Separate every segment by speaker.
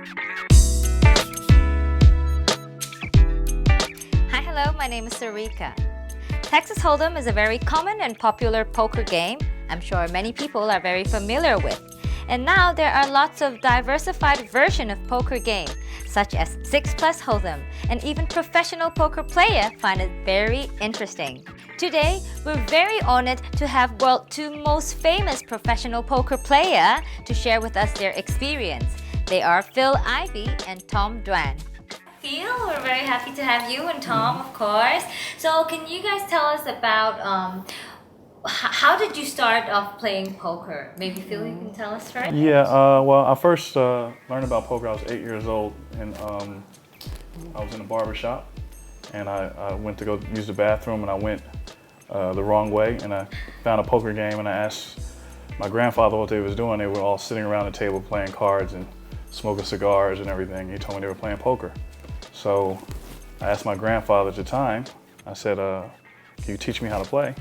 Speaker 1: Hi, hello, my name is Sarika. Texas Hold'em is a very common and popular poker game I'm sure many people are very familiar with. And now there are lots of diversified versions of poker game, such as 6+ Hold'em, and even professional poker players find it very interesting. Today, we're very honored to have world's two most famous professional poker players to share with us their experience. They are Phil Ivey and Tom Duan. Phil, we're very happy to have you, and Tom, of course. So can you guys tell us about how did you start off playing poker? Maybe Phil, you can tell us first?
Speaker 2: Yeah, well, I first learned about poker. I was 8 years old, and I was in a barber shop, and I went to go use the bathroom, and I went the wrong way, and I found a poker game, and I asked my grandfather what they was doing. They were all sitting around the table playing cards and smoking cigars and everything. He told me they were playing poker. So I asked my grandfather at the time, I said, can you teach me how to play?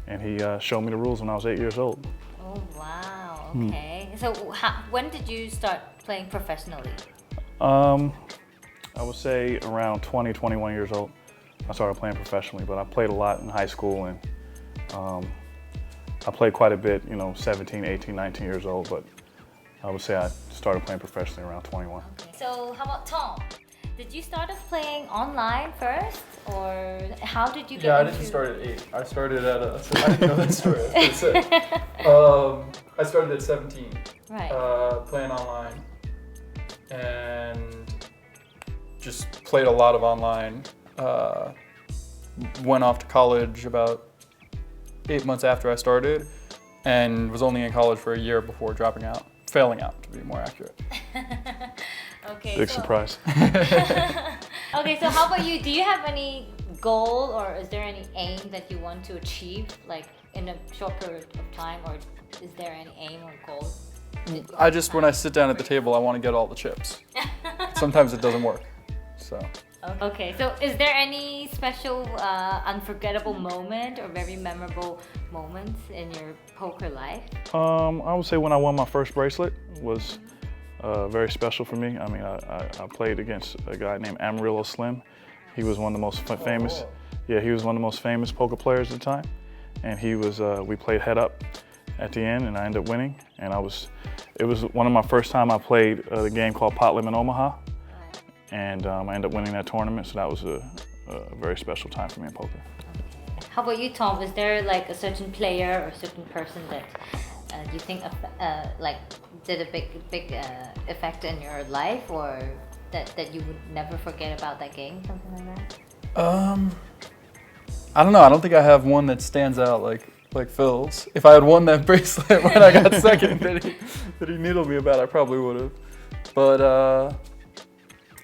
Speaker 2: And he showed me the rules when I was 8 years old.
Speaker 1: Oh, wow, okay. So when did you start playing professionally?
Speaker 2: I would say around 20, 21 years old, I started playing professionally, but I played a lot in high school, and I played quite a bit, 17, 18, 19 years old, but I would say I started playing professionally around 21.
Speaker 1: Okay. So how about Tom? Did you start off playing online first, or how did you get
Speaker 3: I
Speaker 1: into...
Speaker 3: didn't start at 8. I started at I didn't know that story. I was gonna say. I started at 17,
Speaker 1: right.
Speaker 3: Playing online, and just played a lot of online. Went off to college about 8 months after I started, and was only in college for a year before failing out to be more accurate.
Speaker 1: Okay.
Speaker 2: Big surprise.
Speaker 1: Okay, so how about you? Do you have any goal, or is there any aim that you want to achieve, like in a short period of time, or is there any aim or goal?
Speaker 3: When I sit down at the table, I want to get all the chips. Sometimes it doesn't work, so.
Speaker 1: Okay, so is there any special unforgettable moment or very memorable moments in your poker life?
Speaker 2: I would say when I won my first bracelet was very special for me. I mean, I played against a guy named Amarillo Slim. He was one of the most famous. Yeah, he was one of the most famous poker players at the time, and he was. We played head up at the end, and I ended up winning. And it was one of my first time I played the game called Pot Limit Omaha, and I ended up winning that tournament. So that was a very special time for me in poker.
Speaker 1: How about you, Tom? Is there like a certain player or a certain person that you think did a big effect in your life, or that you would never forget about that game, something like that?
Speaker 3: I don't know. I don't think I have one that stands out like Phil's. If I had won that bracelet when I got second that he needled me about, I probably would have. But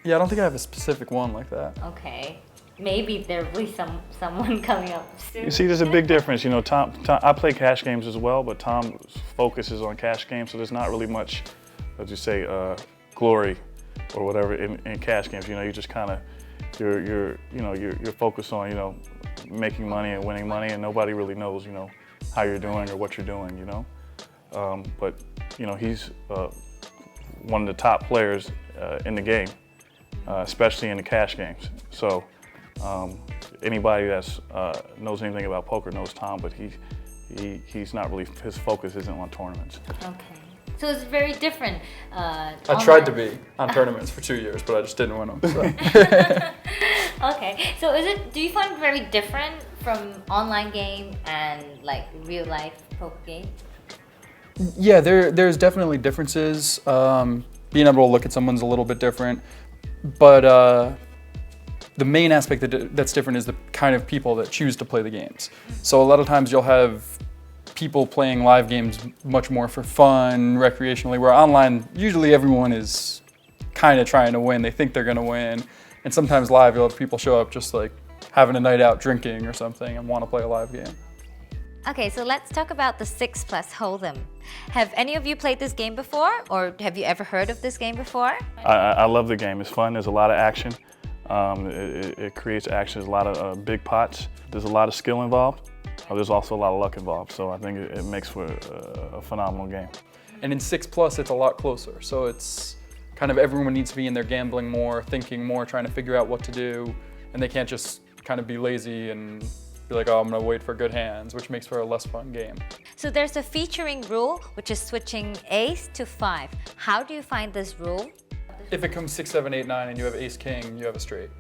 Speaker 3: yeah, I don't think I have a specific one like that.
Speaker 1: Okay. Maybe there will be someone coming up soon.
Speaker 2: You see, there's a big difference. Tom, I play cash games as well, but Tom focuses on cash games, so there's not really much, let's just say, glory or whatever in cash games. You just kind of you're focused on making money and winning money, and nobody really knows how you're doing or what you're doing. But he's one of the top players in the game, especially in the cash games. So. Anybody that knows anything about poker knows Tom, but he's not really, his focus isn't on tournaments.
Speaker 1: Okay. So it's very different.
Speaker 3: I tried to be on tournaments for 2 years, but I just didn't win them. So.
Speaker 1: Okay. So do you find it very different from online game and like real life poker game?
Speaker 3: Yeah, there's definitely differences. Being able to look at someone's a little bit different, but the main aspect that's different is the kind of people that choose to play the games. So a lot of times you'll have people playing live games much more for fun, recreationally, where online, usually everyone is kind of trying to win. They think they're going to win. And sometimes live, you'll have people show up just like having a night out drinking or something and want to play a live game.
Speaker 1: Okay, so let's talk about the 6+ Hold'em. Have any of you played this game before, or have you ever heard of this game before?
Speaker 2: I love the game. It's fun. There's a lot of action. It creates action. There's a lot of big pots. There's a lot of skill involved. There's also a lot of luck involved. So I think it makes for a phenomenal game.
Speaker 3: And in 6+, it's a lot closer. So it's kind of everyone needs to be in there gambling more, thinking more, trying to figure out what to do, and they can't just kind of be lazy and be like, oh, I'm gonna wait for good hands, which makes for a less fun game.
Speaker 1: So there's a featuring rule, which is switching ace to 5. How do you find this rule?
Speaker 3: If it comes 6, 7, 8, 9, and you have ace king, you have a straight.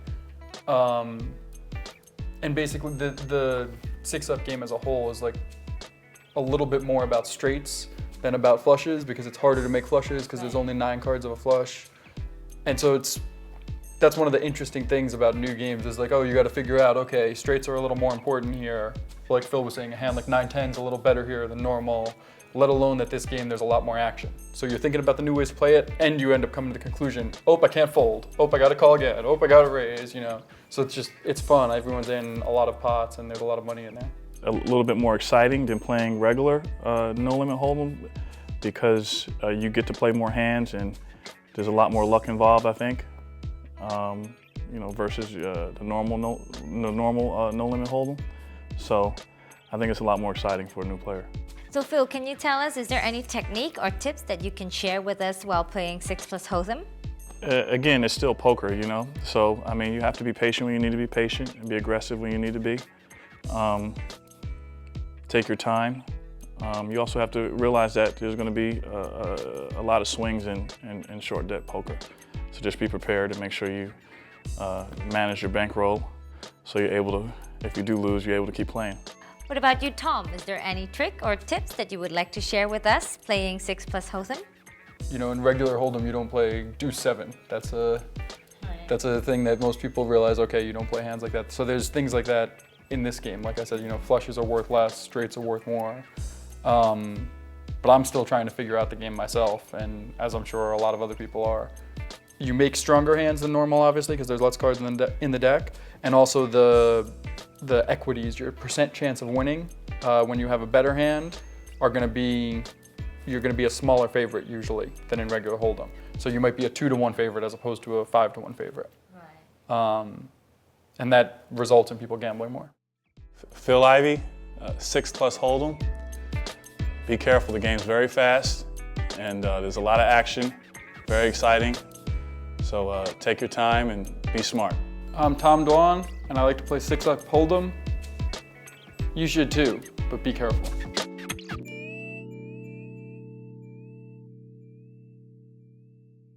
Speaker 3: And basically the 6-up game as a whole is like a little bit more about straights than about flushes, because it's harder to make flushes because there's only 9 cards of a flush. And so that's one of the interesting things about new games is like, oh, you got to figure out, okay, straights are a little more important here. Like Phil was saying, a hand like 9-10 is a little better here than normal, let alone that this game there's a lot more action. So you're thinking about the new ways to play it, and you end up coming to the conclusion, oh, I can't fold. Oh, I got to call again. Oh, I got to raise, you know. So it's fun. Everyone's in a lot of pots, and there's a lot of money in there.
Speaker 2: A little bit more exciting than playing regular no limit hold'em, because you get to play more hands and there's a lot more luck involved, I think. You know, versus the normal no limit hold'em. So I think it's a lot more exciting for a new player.
Speaker 1: So Phil, can you tell us, is there any technique or tips that you can share with us while playing 6+ hold'em?
Speaker 2: Again, it's still poker, you know. So I mean, you have to be patient when you need to be patient and be aggressive when you need to be. Take your time. You also have to realize that there's going to be a lot of swings in short deck poker. So just be prepared and make sure you manage your bankroll so you're able to, if you do lose, you're able to keep playing.
Speaker 1: What about you, Tom? Is there any trick or tips that you would like to share with us playing 6+ hold'em?
Speaker 3: You know, in regular hold'em, you don't play deuce 7. That's a thing that most people realize, okay, you don't play hands like that. So there's things like that in this game. Like I said, you know, flushes are worth less, straights are worth more. But I'm still trying to figure out the game myself, and as I'm sure a lot of other people are. You make stronger hands than normal, obviously, because there's less cards in the deck, and also the equities, your percent chance of winning when you have a better hand are going to be, you're going to be a smaller favorite usually than in regular hold'em. So you might be a 2-to-1 favorite as opposed to a 5-to-1 favorite. Right. And that results in people gambling more.
Speaker 2: Phil Ivey, 6+ hold'em. Be careful, the game's very fast and there's a lot of action, very exciting. So take your time and be smart.
Speaker 3: I'm Tom Dwan, and I like to play 6-up hold'em. You should too, but be careful.